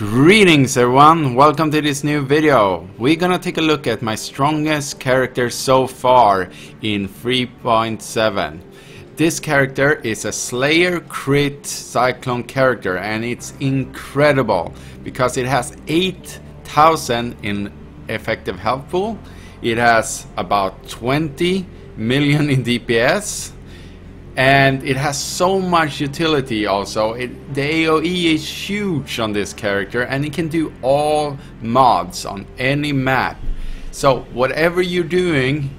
Greetings everyone, welcome to this new video. We're gonna take a look at my strongest character so far in 3.7. This character is a Slayer crit Cyclone character and it's incredible because it has 8,000 in effective health pool. It has about 20 million in DPS. And it has so much utility also. The AoE is huge on this character and it can do all mods on any map. So whatever you're doing,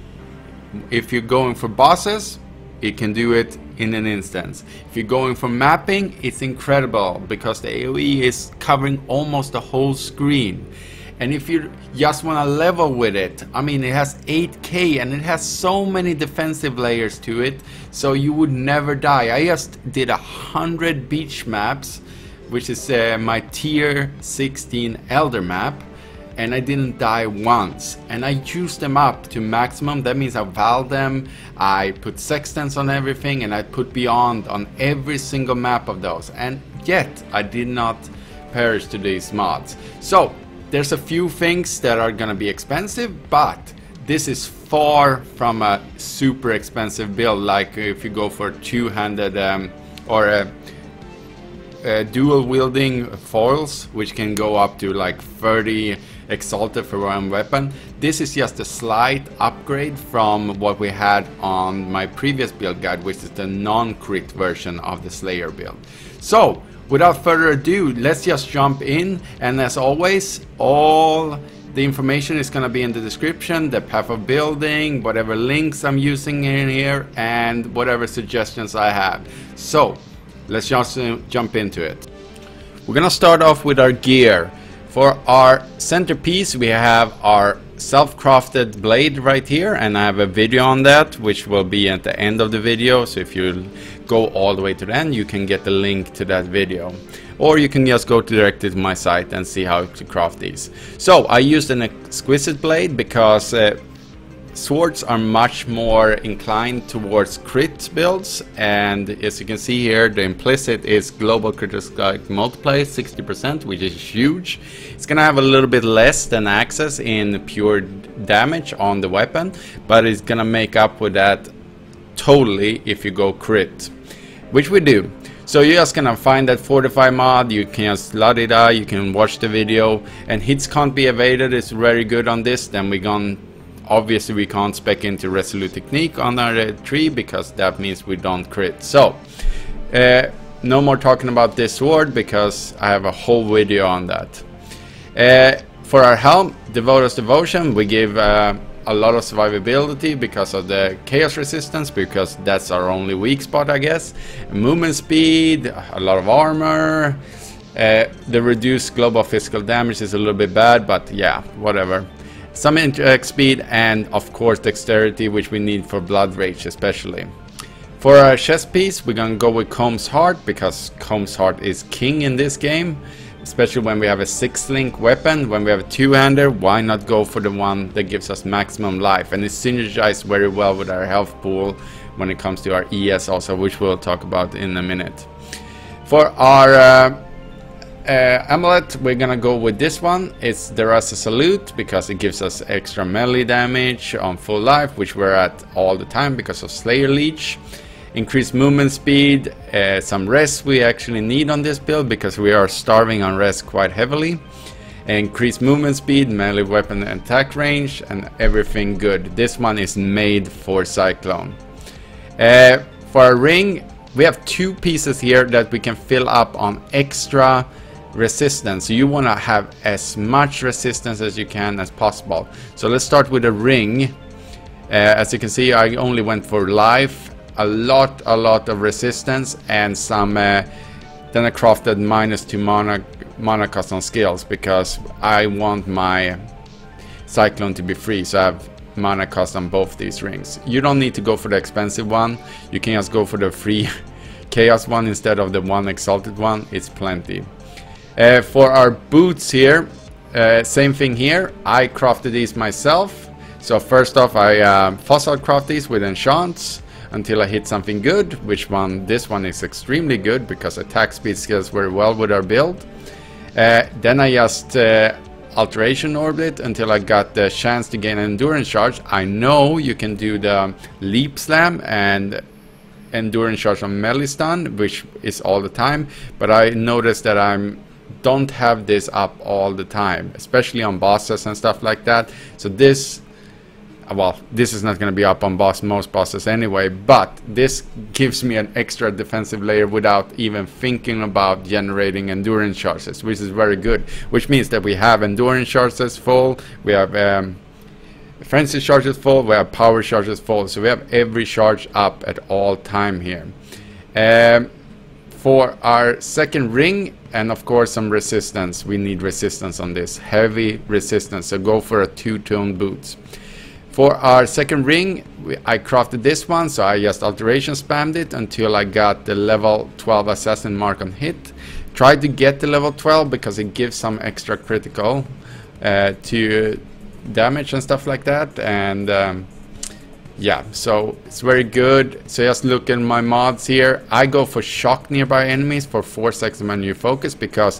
if you're going for bosses, it can do it in an instance. If you're going for mapping, it's incredible because the AoE is covering almost the whole screen. And if you just want to level with it, I mean, it has 8k and it has so many defensive layers to it, so you would never die. I just did 100 beach maps, which is my tier 16 elder map, and I didn't die once. And I used them up to maximum. That means I val them, I put sextants on everything, and I put beyond on every single map of those. And yet I did not perish to these mods. So there's a few things that are gonna be expensive, but this is far from a super expensive build. Like if you go for two-handed or dual wielding foils, which can go up to like 30 exalted for one weapon. This is just a slight upgrade from what we had on my previous build guide, which is the non-crit version of the Slayer build. So without further ado, let's just jump in, and as always, all the information is going to be in the description, the path of building, whatever links I'm using in here, and whatever suggestions I have. So let's just jump into it. We're going to start off with our gear. For our centerpiece, we have our self-crafted blade right here, and I have a video on that which will be at the end of the video, so if you go all the way to the end you can get the link to that video, or you can just go directly to my site and see how to craft these. So I used an exquisite blade because swords are much more inclined towards crit builds, and as you can see here, the implicit is global critical multiplier 60%, which is huge. It's gonna have a little bit less than access in pure damage on the weapon, but it's gonna make up with that totally if you go crit, which we do. So you're just gonna find that fortify mod, you can just la-di-da, you can watch the video, and hits can't be evaded is very good on this. Then obviously we can't spec into resolute technique on our tree because that means we don't crit. So no more talking about this sword because I have a whole video on that. For our helm, Devotor's Devotion, we give a lot of survivability because of the chaos resistance, because that's our only weak spot, I guess. Movement speed, a lot of armor. The reduced global physical damage is a little bit bad, but yeah, whatever. Some interact speed, and of course dexterity, which we need for blood rage especially. For our chest piece, we're gonna go with Comb's Heart because Comb's Heart is king in this game, especially when we have a 6-link weapon. When we have a two-hander, why not go for the one that gives us maximum life, and it synergizes very well with our health pool when it comes to our ES also, which we'll talk about in a minute. For our amulet, we're gonna go with this one. It's the Rasa Salute because it gives us extra melee damage on full life, which we're at all the time because of Slayer Leech. Increased movement speed, some rest we actually need on this build because we are starving on rest quite heavily. Increased movement speed, melee weapon attack range, and everything good. This one is made for Cyclone. For our ring, we have two pieces here that we can fill up on extra resistance. So you want to have as much resistance as you can as possible. So let's start with a ring. As you can see, I only went for life, a lot of resistance, and some then I crafted -2 mana cost on skills because I want my Cyclone to be free, so I have mana cost on both these rings. You don't need to go for the expensive one, you can just go for the free chaos one instead of the one exalted one. It's plenty. For our boots here, same thing here. I crafted these myself. So first off, I fossil craft these with enchants until I hit something good. This one is extremely good because attack speed scales very well with our build. Then I just alteration orbit until I got the chance to gain an endurance charge. I know you can do the leap slam and endurance charge on melee stun, which is all the time, but I noticed that don't have this up all the time, especially on bosses and stuff like that. So this, well, this is not going to be up on most bosses anyway, but this gives me an extra defensive layer without even thinking about generating endurance charges, which is very good, which means that we have endurance charges full, we have frenzy charges full, we have power charges full, so we have every charge up at all time here. For our second ring, and of course some resistance, we need resistance on this, heavy resistance, so go for a two-tone boots. For our second ring, I crafted this one, so I just alteration spammed it until I got the level 12 assassin mark on hit. Tried to get the level 12 because it gives some extra critical to damage and stuff like that, and yeah, so it's very good. So just look at my mods here. I go for shock nearby enemies for 4 seconds of my new focus, because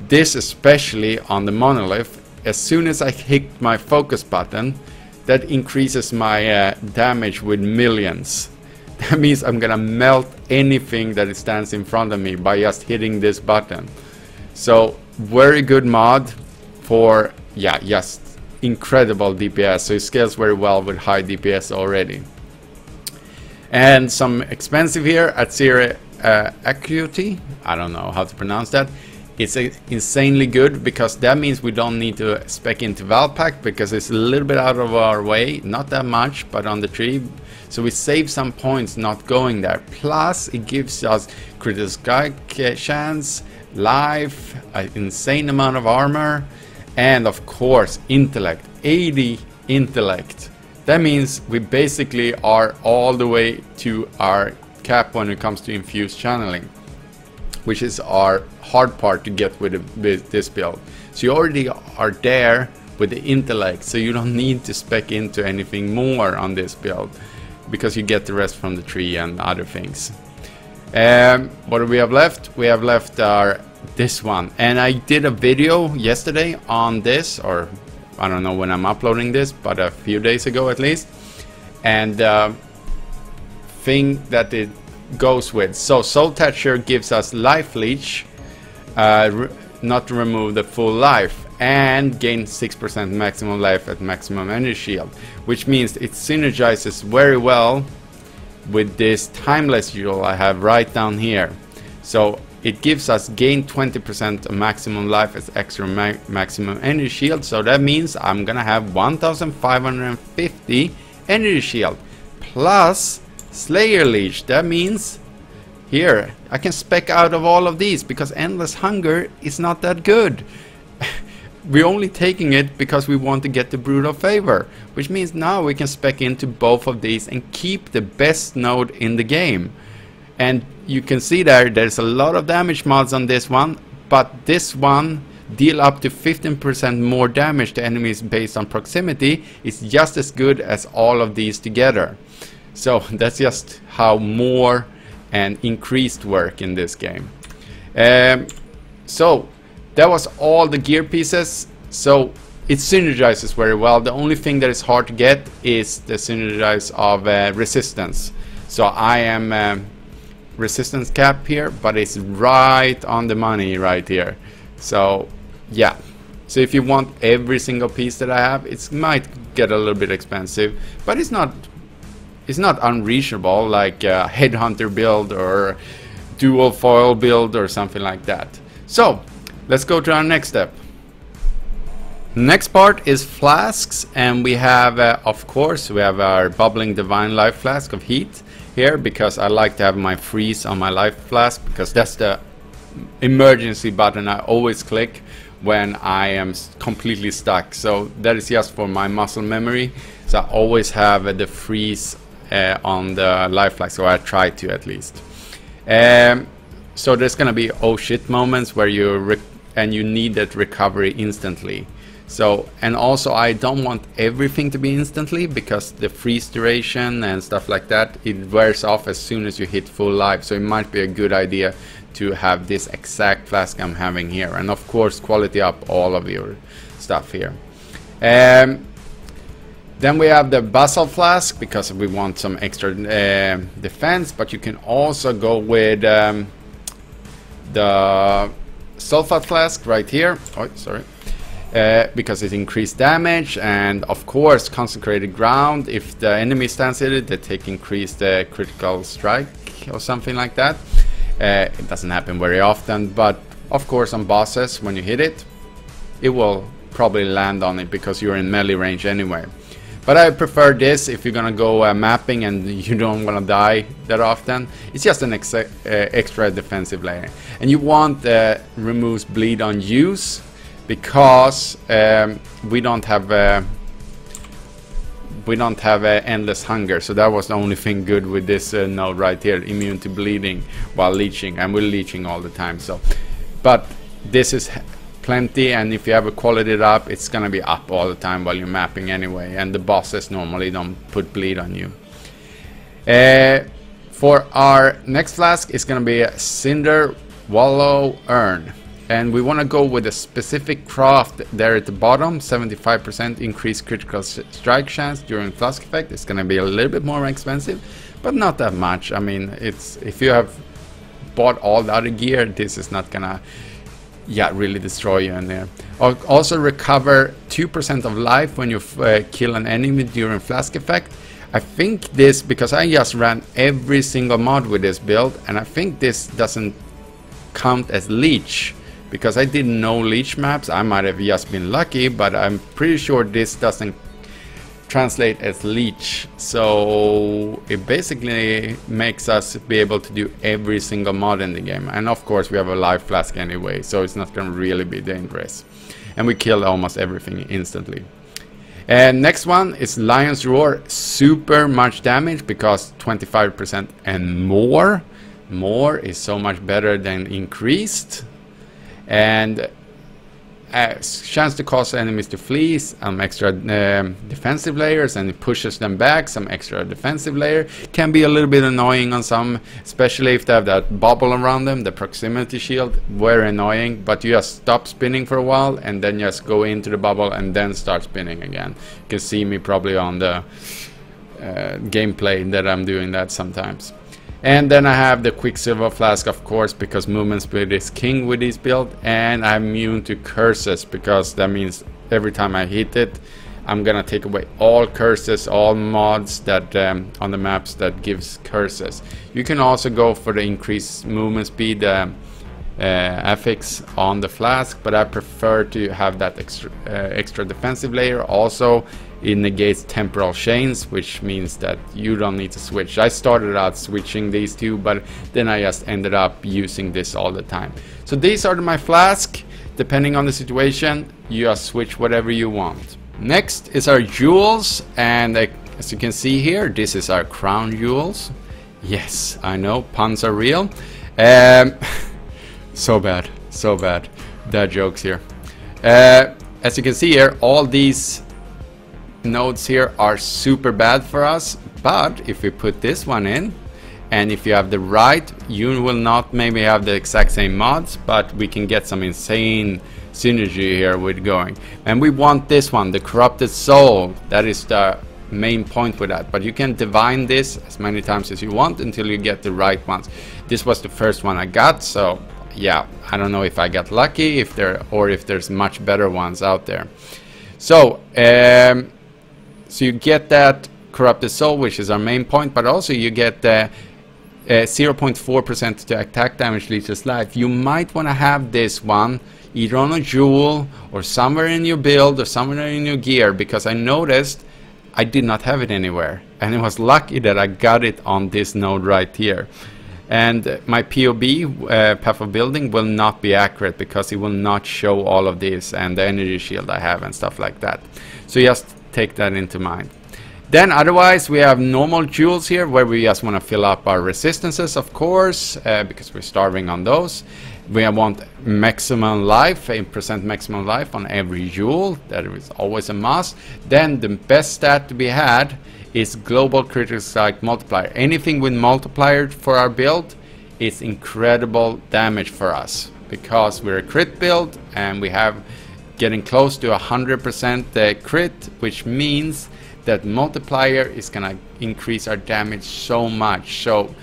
this, especially on the monolith, as soon as I hit my focus button, that increases my damage with millions. That means I'm gonna melt anything that stands in front of me by just hitting this button. So very good mod for, yeah, just incredible DPS. So it scales very well with high DPS already. And some expensive here at 0 acuity, I don't know how to pronounce that. It's insanely good, because that means we don't need to spec into Valpack, because it's a little bit out of our way, not that much, but on the tree. So we save some points not going there. Plus it gives us critical strike chance, life, an insane amount of armor, and of course intellect, 80 intellect. That means we basically are all the way to our cap when it comes to infused channeling, which is our hard part to get with this build. So you already are there with the intellect, so you don't need to spec into anything more on this build, because you get the rest from the tree and other things. What do we have left? We have left our this one, and I did a video yesterday on this, or I don't know when I'm uploading this, but a few days ago at least, and thing that it goes with. So Soul Tether gives us life leech, not to remove the full life, and gain 6% maximum life at maximum energy shield, which means it synergizes very well with this timeless jewel I have right down here. So it gives us gain 20% maximum life as extra maximum energy shield. So that means I'm gonna have 1550 energy shield plus Slayer Leech. That means here I can spec out of all of these, because Endless Hunger is not that good. We're only taking it because we want to get the Brutal Favor, which means now we can spec into both of these and keep the best node in the game. And you can see there's a lot of damage mods on this one, but this one deal up to 15% more damage to enemies based on proximity. It's just as good as all of these together. So that's just how more and increased work in this game. So that was all the gear pieces. So it synergizes very well. The only thing that is hard to get is the synergize of resistance. So I am resistance cap here, but it's right on the money right here. So yeah, so if you want every single piece that I have, it might get a little bit expensive, but it's not unreachable like a headhunter build or dual foil build or something like that. So let's go to our next step. Next part is flasks, and we have of course we have our bubbling divine life flask of heat here, because I like to have my freeze on my life flask, because that's the emergency button I always click when I am completely stuck. So that is just for my muscle memory, so I always have the freeze on the life flask, so I try to at least. So there's gonna be oh shit moments where you need that recovery instantly. So, and also I don't want everything to be instantly, because the freeze duration and stuff like that, it wears off as soon as you hit full life. So it might be a good idea to have this exact flask I'm having here, and of course quality up all of your stuff here. Then we have the basalt flask because we want some extra defense, but you can also go with the sulfate flask right here. Oh, sorry. Because it increased damage, and of course consecrated ground. If the enemy stands in it, they take increased critical strike or something like that. It doesn't happen very often, but of course on bosses, when you hit it, it will probably land on it because you're in melee range anyway. But I prefer this if you're gonna go mapping and you don't want to die that often. It's just an extra defensive layer, and you want removes bleed on use because we don't have endless hunger. So that was the only thing good with this node right here, immune to bleeding while leeching, and we're leeching all the time. So, but this is plenty, and if you ever quality it up, it's gonna be up all the time while you're mapping anyway, and the bosses normally don't put bleed on you. For our next flask, it's gonna be a Cinder Wallow Urn, and we want to go with a specific craft there at the bottom. 75% increased critical strike chance during flask effect. It's gonna be a little bit more expensive, but not that much. I mean, it's, if you have bought all the other gear, this is not gonna really destroy you in there. Also recover 2% of life when you kill an enemy during flask effect. I think this, because I just ran every single mod with this build, and I think this doesn't count as leech because I didn't know leech maps. I might have just been lucky, but I'm pretty sure this doesn't translate as leech. So it basically makes us be able to do every single mod in the game, and of course we have a life flask anyway, so it's not gonna really be dangerous, and we kill almost everything instantly. And next one is Lion's Roar. Super much damage because 25% and more is so much better than increased, and chance to cause enemies to flee, some extra defensive layers, and it pushes them back. Some extra defensive layer can be a little bit annoying on some, especially if they have that bubble around them, the proximity shield. Very annoying, but you just stop spinning for a while and then just go into the bubble and then start spinning again. You can see me probably on the gameplay that I'm doing that sometimes. And then I have the Quicksilver Flask, of course, because movement speed is king with this build, and I'm immune to curses because that means every time I hit it, I'm gonna take away all curses, all mods that on the maps that gives curses. You can also go for the increased movement speed affix on the flask, but I prefer to have that extra defensive layer. Also, it negates temporal chains, which means that you don't need to switch. I started out switching these two, but then I just ended up using this all the time. So these are my flask. Depending on the situation, you just switch whatever you want. Next is our jewels, and as you can see here, this is our crown jewels. Yes, I know, puns are real. So bad, so bad. Dad jokes here. As you can see here, all these nodes here are super bad for us, but if we put this one in, and if you have the right, you will not maybe have the exact same mods, but we can get some insane synergy here with going. And we want this one, the Corrupted Soul. That is the main point with that, but you can divine this as many times as you want until you get the right ones. This was the first one I got, so yeah, I don't know if I got lucky, if there's much better ones out there. So so you get that Corrupted Soul, which is our main point, but also you get the 0.4% to attack damage leeches life. You might want to have this one either on a jewel or somewhere in your build or somewhere in your gear, because I noticed I did not have it anywhere, and it was lucky that I got it on this node right here. And my POB, path of building, will not be accurate because it will not show all of this and the energy shield I have and stuff like that. So just take that into mind. Then otherwise we have normal jewels here where we just want to fill up our resistances, of course, because we're starving on those. We want maximum life, 8% maximum life on every jewel. That is always a must. Then the best stat to be had is global critical strike multiplier. Anything with multiplier for our build is incredible damage for us, because we're a crit build and we have getting close to 100% crit, which means that multiplier is gonna increase our damage so much. So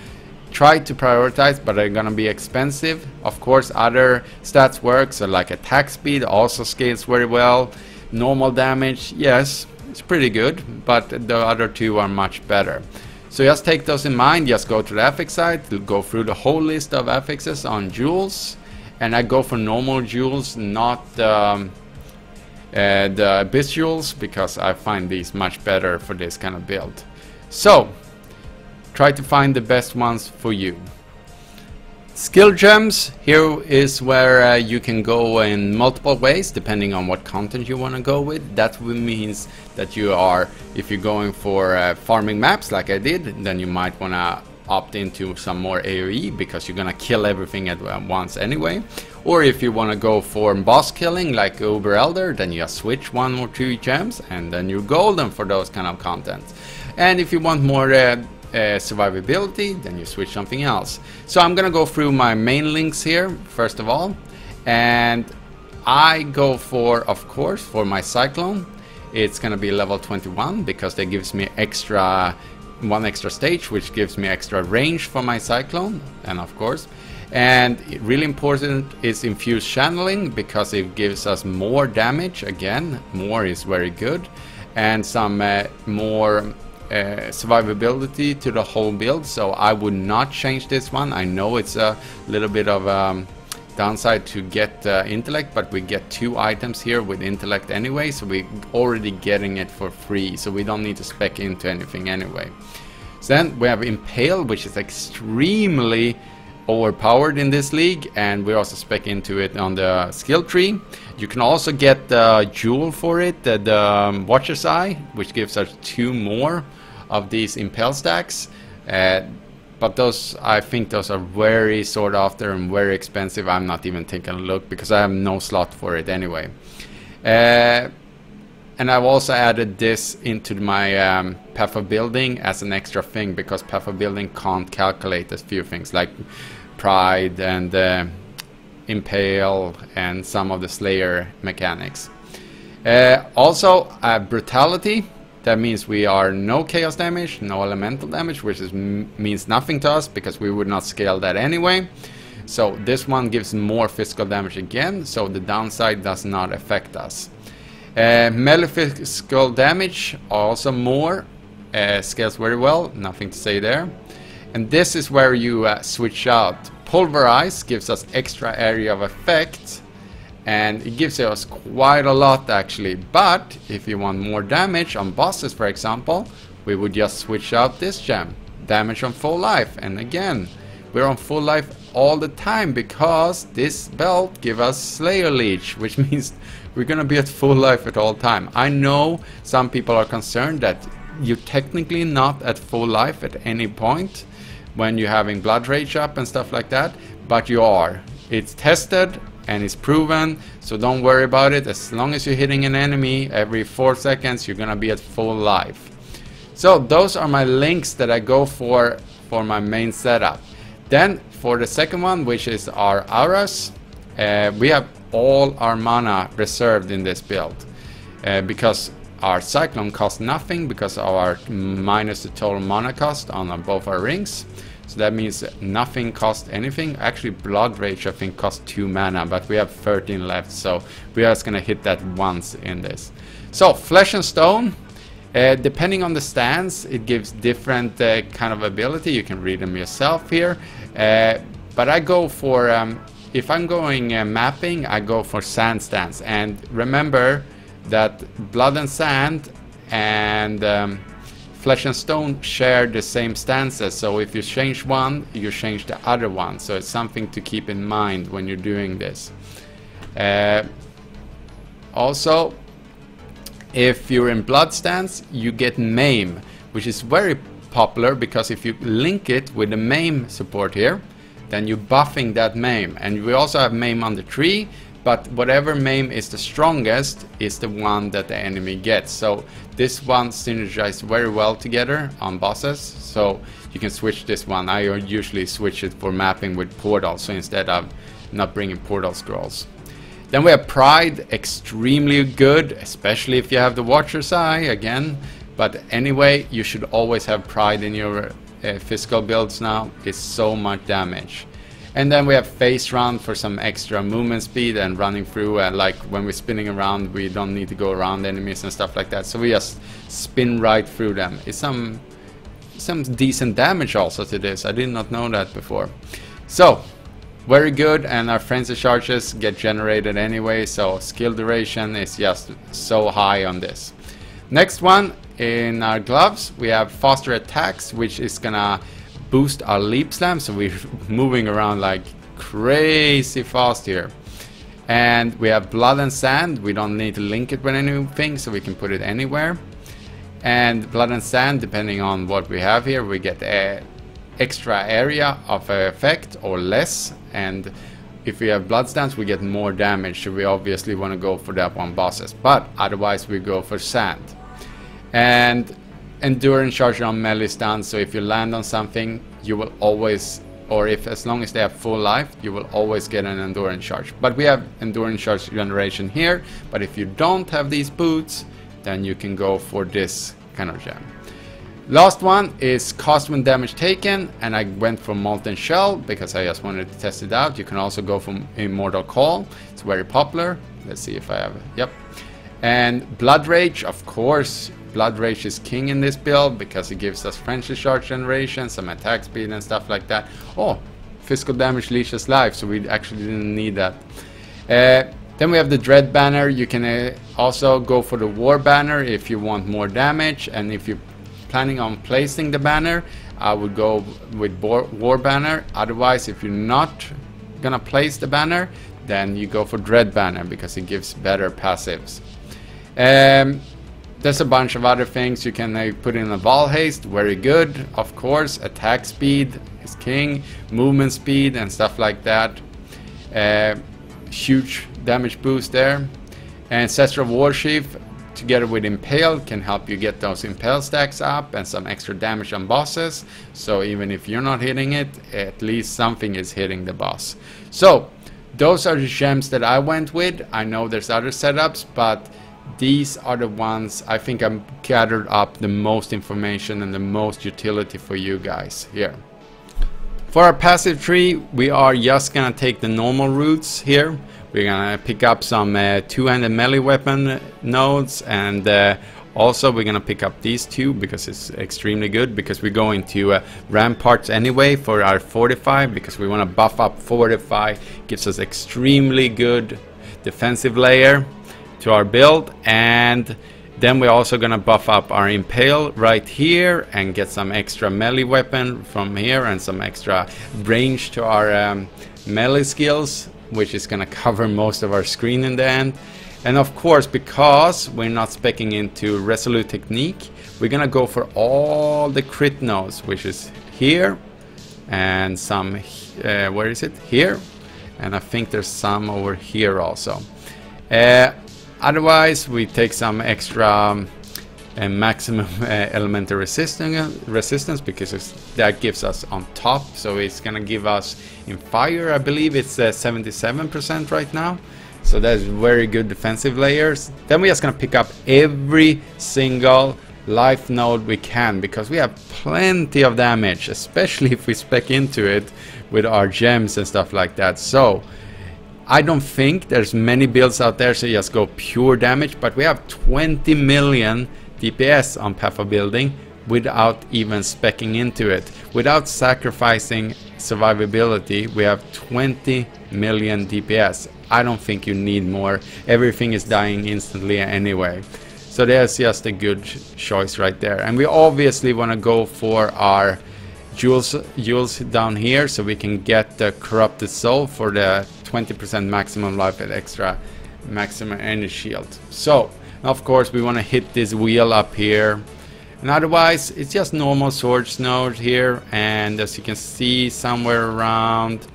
try to prioritize, but they're gonna be expensive. Of course, other stats work, so like attack speed also scales very well. Normal damage, yes, it's pretty good, but the other two are much better. So just take those in mind. Just go to the affix site, go through the whole list of affixes on jewels, and I go for normal jewels, not the abyss jewels, because I find these much better for this kind of build. So try to find the best ones for you. Skill gems, here is where you can go in multiple ways depending on what content you want to go with. That means that you are, if you're going for farming maps like I did, then you might want to opt into some more AoE, because you're gonna kill everything at once anyway. Or if you want to go for boss killing like Uber Elder, then you just switch 1 or 2 gems and then you're golden for those kind of content. And if you want more survivability, then you switch something else. So I'm gonna go through my main links here first of all, and I go for, of course, for my Cyclone, it's gonna be level 21, because that gives me one extra stage, which gives me extra range for my Cyclone. And of course, and really important is infused channeling, because it gives us more damage. Again, more is very good, and some more survivability to the whole build. So I would not change this one. I know it's a little bit of downside to get intellect, but we get 2 items here with intellect anyway, so we're already getting it for free, so we don't need to spec into anything anyway. So then we have Impale, which is extremely overpowered in this league, and we also spec into it on the skill tree. You can also get the jewel for it, the Watcher's Eye, which gives us 2 more of these Impale stacks. But those, I think those are very sought after and very expensive. I'm not even taking a look, because I have no slot for it anyway. And I've also added this into my path of building as an extra thing, because path of building can't calculate a few things like pride and impale and some of the slayer mechanics. Also brutality. That means we are no chaos damage, no elemental damage, which means nothing to us, because we would not scale that anyway. So this one gives more physical damage again, so the downside does not affect us. Melee physical damage, also more, scales very well, nothing to say there. And this is where you switch out. Pulverize gives us extra area of effect, and it gives us quite a lot actually. But if you want more damage on bosses, for example, we would just switch out this gem, damage on full life. And again, we're on full life all the time, because this belt gives us Slayer Leech, which means we're gonna be at full life at all time. I know some people are concerned that you're technically not at full life at any point when you're having blood rage up and stuff like that, but you are. It's tested and it's proven, so don't worry about it. As long as you're hitting an enemy every 4 seconds, you're gonna be at full life. So those are my links that I go for my main setup. Then for the second one, which is our auras, we have all our mana reserved in this build, because our Cyclone costs nothing, because of our minus the total mana cost on both our rings. So that means nothing costs anything. Actually, Blood Rage I think costs 2 mana, but we have 13 left, so we are just gonna hit that once in this. So Flesh and Stone, depending on the stance, it gives different kind of ability. You can read them yourself here, but I go for if I'm going mapping, I go for sand stance. And remember that Blood and Sand and Flesh and Stone share the same stances, so if you change one, you change the other one. So it's something to keep in mind when you're doing this. Also, if you're in Blood stance, you get Maim, which is very popular, because if you link it with the Maim support here, then you're buffing that Maim. And we also have Maim on the tree, but whatever maim is the strongest is the one that the enemy gets. So this one synergizes very well together on bosses, so you can switch this one. I usually switch it for mapping with portals, so instead of not bringing portal scrolls. Then we have Pride, extremely good, especially if you have the Watcher's Eye again. But anyway, you should always have Pride in your physical builds now. It's so much damage. And then we have Phase Run for some extra movement speed and running through. Like when we're spinning around, we don't need to go around enemies and stuff like that. So we just spin right through them. It's some decent damage also to this. I did not know that before. So very good, and our frenzy charges get generated anyway, so skill duration is just so high on this. Next one, in our gloves we have faster attacks, which is gonna boost our leap slam, so we're moving around like crazy fast here. And we have blood and sand. We don't need to link it with anything, so we can put it anywhere. And blood and sand, depending on what we have here, we get extra area of effect or less, and if we have blood stance we get more damage, so we obviously want to go for that one bosses, but otherwise we go for sand. And endurance charge on melee stance, so if you land on something you will always, or if as long as they have full life, you will always get an endurance charge. But we have endurance charge generation here, but if you don't have these boots, then you can go for this kind of gem. Last one is cost when damage taken, and I went for Molten Shell because I just wanted to test it out. You can also go for Immortal Call, it's very popular. Let's see if I have it. Yep. And Blood Rage, of course, Blood Rage is king in this build because it gives us frenzy charge generation, some attack speed and stuff like that. Oh, physical damage leeches life, so we actually didn't need that. Then we have the Dread Banner. You can also go for the War Banner if you want more damage, and if you're planning on placing the banner, I would go with War Banner. Otherwise, if you're not gonna place the banner, then you go for Dread Banner because it gives better passives. There's a bunch of other things. You can put in a Val Haste, very good, of course. Attack speed is king, movement speed and stuff like that. Huge damage boost there. Ancestral Warsheath together with Impale can help you get those Impale stacks up and some extra damage on bosses. So even if you're not hitting it, at least something is hitting the boss. So those are the gems that I went with. I know there's other setups, but these are the ones I think I've gathered up the most information and the most utility for you guys here. For our passive tree, we are just gonna take the normal routes here. We're gonna pick up some two-handed melee weapon nodes, and also we're gonna pick up these two because it's extremely good, because we're going to ramparts anyway for our fortify, because we want to buff up fortify. Gives us extremely good defensive layer to our build, and then we're also gonna buff up our impale right here and get some extra melee weapon from here and some extra range to our melee skills, which is gonna cover most of our screen in the end. And of course, because we're not speccing into Resolute Technique, we're gonna go for all the crit nodes, which is here and some where is it? Here, and I think there's some over here also. Otherwise, we take some extra maximum elemental resistance because that gives us on top. So it's gonna give us in fire, I believe it's 77% right now. So that's very good defensive layers. Then we're just gonna pick up every single life node we can, because we have plenty of damage, especially if we spec into it with our gems and stuff like that. So I don't think there's many builds out there so just go pure damage, but we have 20 million DPS on Path of Building without even speccing into it. Without sacrificing survivability, we have 20 million DPS. I don't think you need more. Everything is dying instantly anyway. So there's just a good choice right there. And we obviously want to go for our jewels down here so we can get the Corrupted Soul for the 20% maximum life and extra maximum energy shield. So of course we want to hit this wheel up here, and otherwise it's just normal swords node here. And as you can see somewhere around,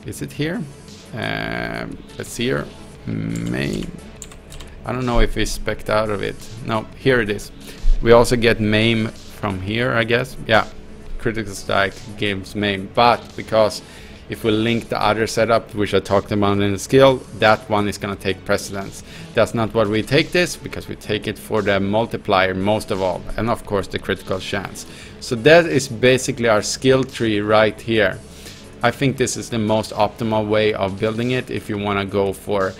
is it here? Let's see here. Main. I don't know if we spec'd out of it. No, here it is. We also get maim from here, I guess. Yeah, critical strike gives maim, but because if we link the other setup, which I talked about in the skill, that one is going to take precedence. That's not what we take this, because we take it for the multiplier most of all, and of course the critical chance. So that is basically our skill tree right here. I think this is the most optimal way of building it if you want to go for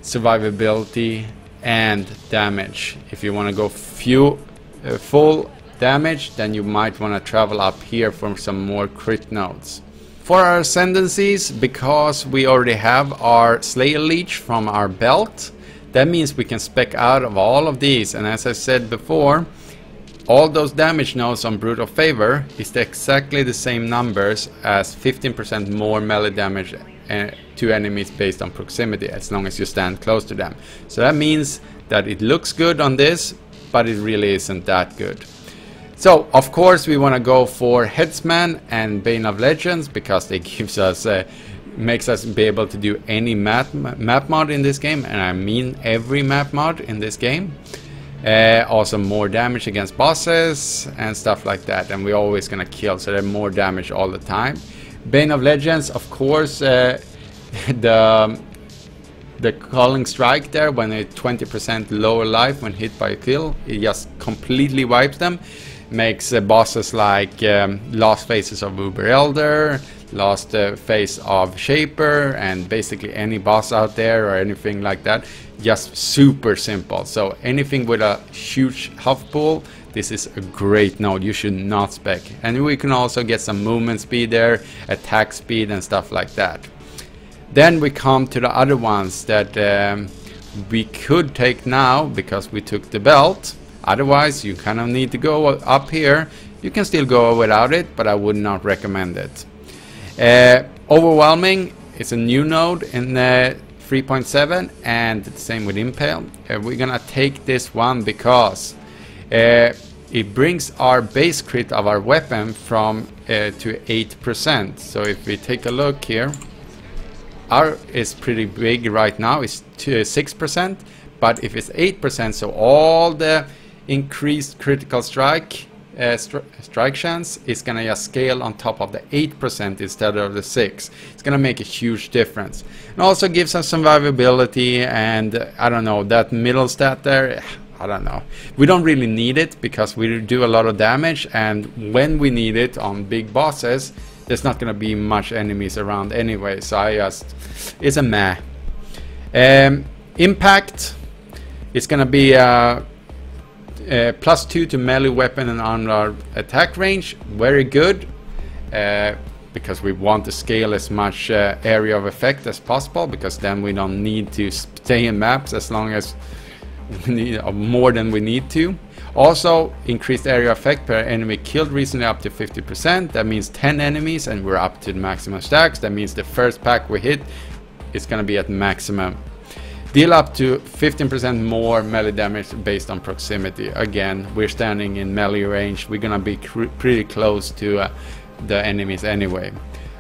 survivability and damage. If you want to go full damage, then you might want to travel up here for some more crit nodes. For our ascendancies, because we already have our Slayer Leech from our belt, that means we can spec out of all of these, and as I said before, all those damage nodes on Brutal Favor is exactly the same numbers as 15% more melee damage to enemies based on proximity, as long as you stand close to them. So that means that it looks good on this, but it really isn't that good. So of course we want to go for Headsman and Bane of Legends, because they gives us makes us be able to do any map mod in this game, and I mean every map mod in this game. Also more damage against bosses and stuff like that, and we're always gonna kill, so they're more damage all the time. Bane of Legends, of course, the calling strike there, when it's 20% lower life when hit by a kill, it just completely wipes them. Makes bosses like Lost Faces of Uber Elder, Lost Face of Shaper, and basically any boss out there or anything like that, just super simple. So anything with a huge health pool, this is a great node. You should not spec. And we can also get some movement speed there, attack speed and stuff like that. Then we come to the other ones that we could take now because we took the belt. Otherwise you kind of need to go up here. You can still go without it, but I would not recommend it. Overwhelming is a new node in 3.7, and the same with Impale. We're gonna take this one because it brings our base crit of our weapon from to 8%. So if we take a look here, our is pretty big right now, it's to 6%, but if it's 8%, so all the increased critical strike chance is gonna just scale on top of the 8% instead of the 6. It's gonna make a huge difference. And also gives us survivability, and I don't know, that middle stat there, I don't know. We don't really need it because we do a lot of damage, and when we need it on big bosses, there's not gonna be much enemies around anyway, so it's a meh. Impact is gonna be +2 to melee weapon and armor attack range. Very good, because we want to scale as much area of effect as possible, because then we don't need to stay in maps as long as we need, more than we need to. Also increased area effect per enemy killed recently up to 50%. That means 10 enemies and we're up to the maximum stacks. That means the first pack we hit is gonna be at maximum. Deal up to 15% more melee damage based on proximity. Again, we're standing in melee range. We're gonna be pretty close to the enemies anyway.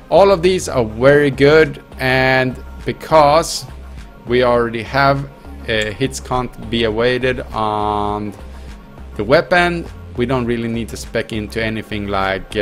All of these are very good, and because we already have hits can't be awaited on the weapon, we don't really need to spec into anything like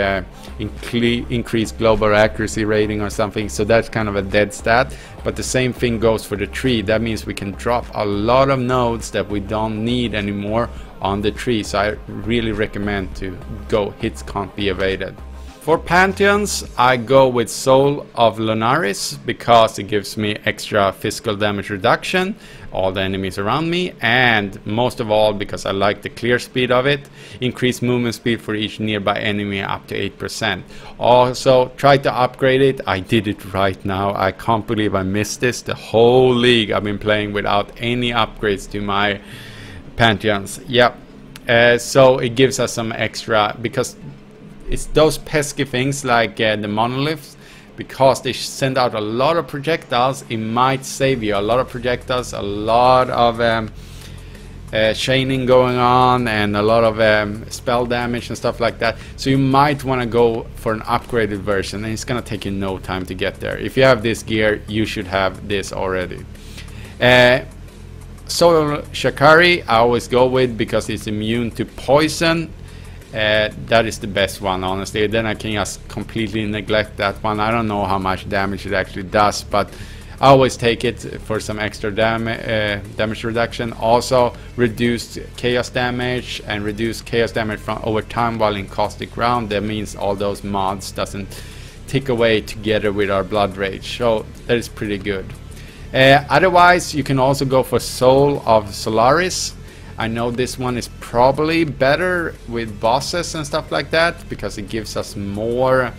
increased global accuracy rating or something, so that's kind of a dead stat. But the same thing goes for the tree. That means we can drop a lot of nodes that we don't need anymore on the tree, so I really recommend to go hits can't be evaded. For Pantheons, I go with Soul of Lunaris because it gives me extra physical damage reduction, all the enemies around me, and most of all because I like the clear speed of it, increased movement speed for each nearby enemy up to 8%. Also, try to upgrade it. I did it right now. I can't believe I missed this. The whole league I've been playing without any upgrades to my Pantheons. Yep. So it gives us some extra, because it's those pesky things like the monoliths, because they send out a lot of projectiles. It might save you a lot of projectiles, a lot of chaining going on and a lot of spell damage and stuff like that. So you might want to go for an upgraded version, and it's gonna take you no time to get there. If you have this gear, you should have this already. Soul Shakari I always go with because it's immune to poison. That is the best one, honestly. Then I can just completely neglect that one. I don't know how much damage it actually does, but I always take it for some extra damage reduction. Also reduced chaos damage and reduced chaos damage from over time while in caustic ground. That means all those mods doesn't tick away together with our blood rage, so that is pretty good. Otherwise you can also go for Soul of Solaris. I know this one is probably better with bosses and stuff like that because it gives us more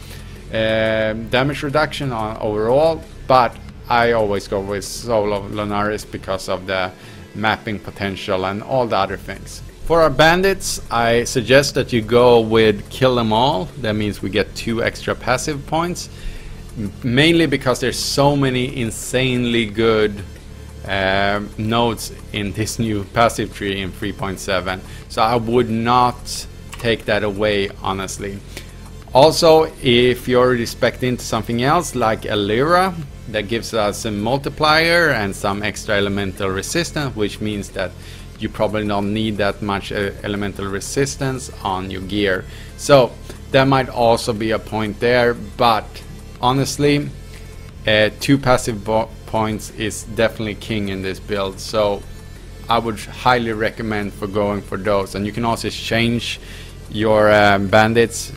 damage reduction on overall, but I always go with Soul of Lunaris because of the mapping potential and all the other things. For our bandits, I suggest that you go with Kill Them All. That means we get 2 extra passive points, mainly because there's so many insanely good nodes in this new passive tree in 3.7, so I would not take that away, honestly. Also, if you're already spec'd into something else like a Lyra, that gives us a multiplier and some extra elemental resistance, which means that you probably don't need that much elemental resistance on your gear. So that might also be a point there, but honestly 2 passive points is definitely king in this build, so I would highly recommend for going for those. And you can also change your bandits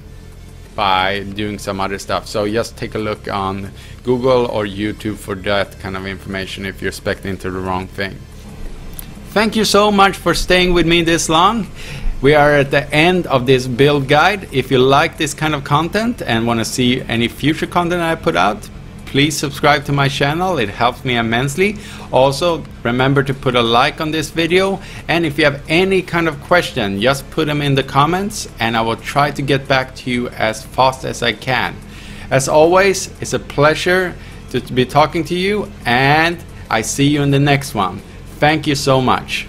by doing some other stuff, so just take a look on Google or YouTube for that kind of information if you're spec'd into the wrong thing. Thank you so much for staying with me this long. We are at the end of this build guide. If you like this kind of content and want to see any future content I put out, please subscribe to my channel. It helps me immensely. Also, remember to put a like on this video, and if you have any kind of question, just put them in the comments and I will try to get back to you as fast as I can. As always, it's a pleasure to be talking to you, and I see you in the next one. Thank you so much.